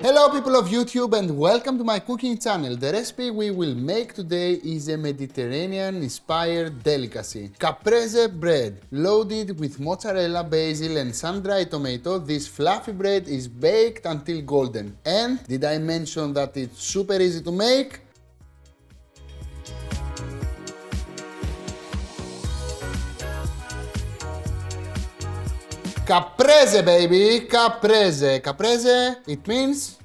Hello people of YouTube and welcome to my cooking channel. The recipe we will make today is a Mediterranean inspired delicacy. Caprese bread, loaded with mozzarella, basil and sun-dried tomato. This fluffy bread is baked until golden. And did I mention that it's super easy to make? Caprese baby, caprese. Caprese, it means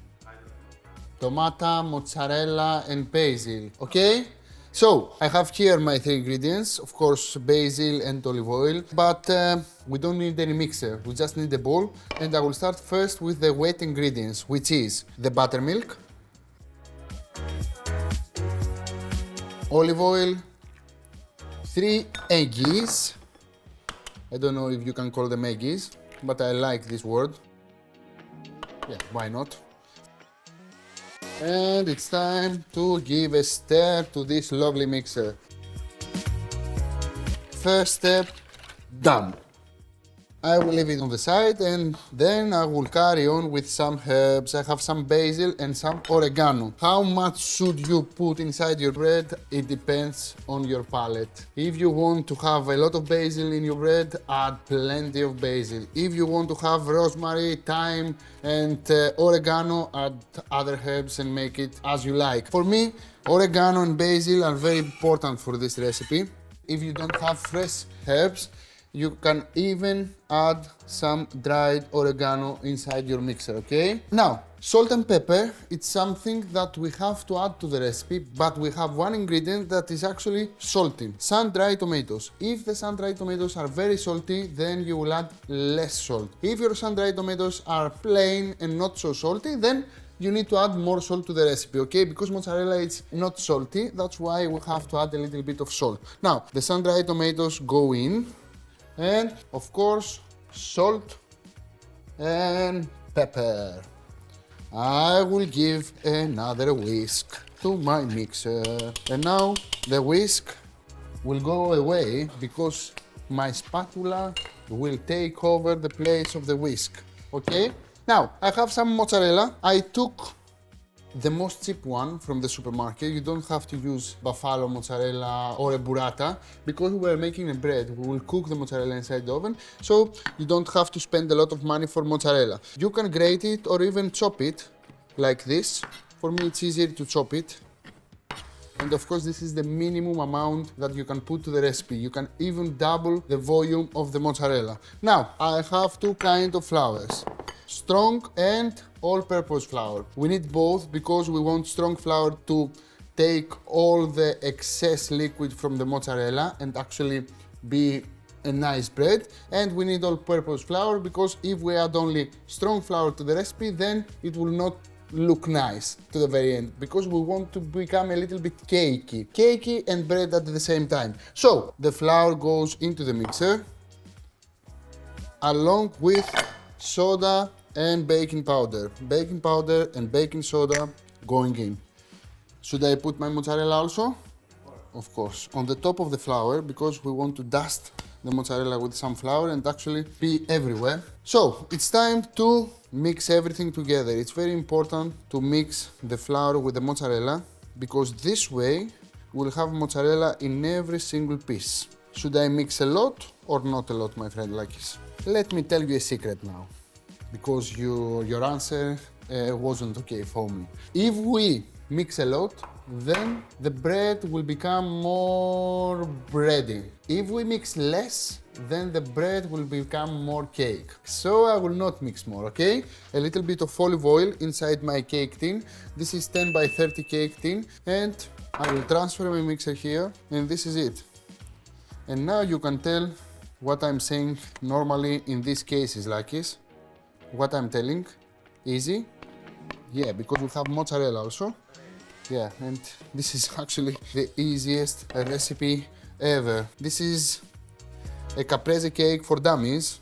tomato, mozzarella and basil, okay? So, I have here my three ingredients, of course basil and olive oil, but we don't need any mixer, we just need a bowl. And I will start first with the wet ingredients, which is the buttermilk, olive oil, 3 eggs. I don't know if you can call them eggies, but I like this word. Yeah, why not? And it's time to give a stir to this lovely mixer. First step, done. I will leave it on the side and then I will carry on with some herbs. I have some basil and some oregano. How much should you put inside your bread? It depends on your palate. If you want to have a lot of basil in your bread, add plenty of basil. If you want to have rosemary, thyme and oregano, add other herbs and make it as you like. For me, oregano and basil are very important for this recipe. If you don't have fresh herbs, you can even add some dried oregano inside your mixer, okay? Now, salt and pepper, it's something that we have to add to the recipe, but we have one ingredient that is actually salty, sun-dried tomatoes. If the sun-dried tomatoes are very salty, then you will add less salt. If your sun-dried tomatoes are plain and not so salty, then you need to add more salt to the recipe, okay? Because mozzarella is not salty, that's why we have to add a little bit of salt. Now, the sun-dried tomatoes go in. And of course, salt and pepper. I will give another whisk to my mixer. And now the whisk will go away because my spatula will take over the place of the whisk. Okay? Now, I have some mozzarella. I took the most cheap one from the supermarket. You don't have to use buffalo mozzarella or a burrata because we're making a bread. We will cook the mozzarella inside the oven, so you don't have to spend a lot of money for mozzarella. You can grate it or even chop it like this. For me, it's easier to chop it. And of course, this is the minimum amount that you can put to the recipe. You can even double the volume of the mozzarella. Now, I have two kinds of flours. Strong and all-purpose flour. We need both because we want strong flour to take all the excess liquid from the mozzarella and actually be a nice bread. And we need all-purpose flour because if we add only strong flour to the recipe, then it will not look nice to the very end because we want to become a little bit cakey. Cakey and bread at the same time. So the flour goes into the mixer along with soda and baking powder. Baking powder and baking soda going in. Should I put my mozzarella also? Of course. On the top of the flour because we want to dust the mozzarella with some flour and actually be everywhere. So it's time to mix everything together. It's very important to mix the flour with the mozzarella because this way we'll have mozzarella in every single piece. Should I mix a lot or not a lot, my friend Akis? Let me tell you a secret now, because your answer wasn't okay for me. If we mix a lot, then the bread will become more bready. If we mix less, then the bread will become more cake. So I will not mix more, okay? A little bit of olive oil inside my cake tin. This is 10 by 30 cake tin, and I will transfer my mixer here, and this is it. And now you can tell what I'm saying normally in these cases, like this. What I'm telling, easy? Yeah, because we have mozzarella also. Yeah, and this is actually the easiest recipe ever. This is a caprese cake for dummies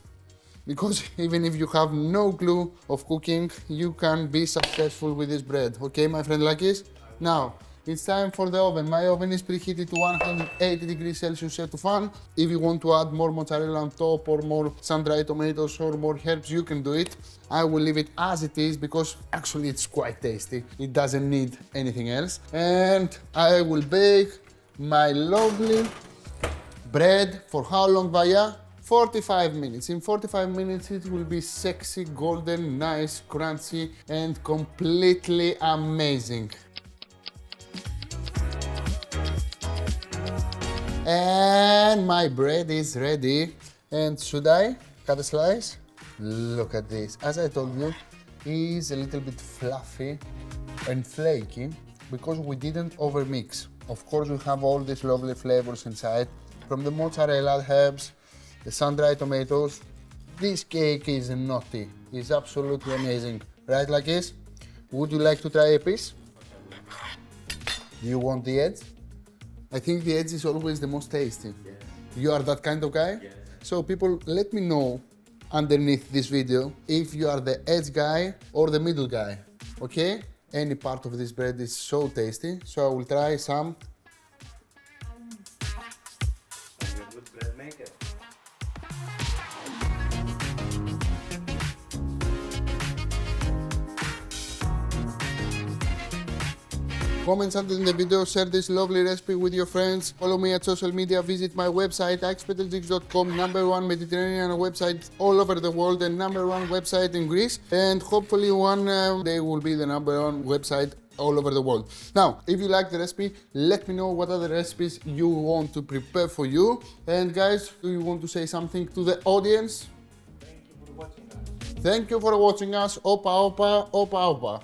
because even if you have no clue of cooking, you can be successful with this bread. Okay, my friend Akis? Now, it's time for the oven. My oven is preheated to 180 degrees Celsius set to fan. If you want to add more mozzarella on top or more sun-dried tomatoes or more herbs, you can do it. I will leave it as it is because actually it's quite tasty. It doesn't need anything else. And I will bake my lovely bread for how long, Valia? 45 minutes. In 45 minutes it will be sexy, golden, nice, crunchy and completely amazing. And my bread is ready. And should I cut a slice? Look at this. As I told you, it's a little bit fluffy and flaky because we didn't overmix. Of course, we have all these lovely flavors inside from the mozzarella, herbs, the sun-dried tomatoes. This cake is naughty. It's absolutely amazing. Right, like this? Would you like to try a piece? Do you want the edge? I think the edge is always the most tasty. Yes. You are that kind of guy? Yes. So people, let me know underneath this video if you are the edge guy or the middle guy, okay? Any part of this bread is so tasty, so I will try some. Are you a good bread maker? Comments under the video, share this lovely recipe with your friends, follow me at social media, visit my website akispetretzikis.com, #1 Mediterranean website all over the world and #1 website in Greece, and hopefully one day will be the #1 website all over the world. Now, if you like the recipe, let me know what other recipes you want to prepare for you. And guys, do you want to say something to the audience? Thank you for watching us. Thank you for watching us. Opa, opa, opa, opa.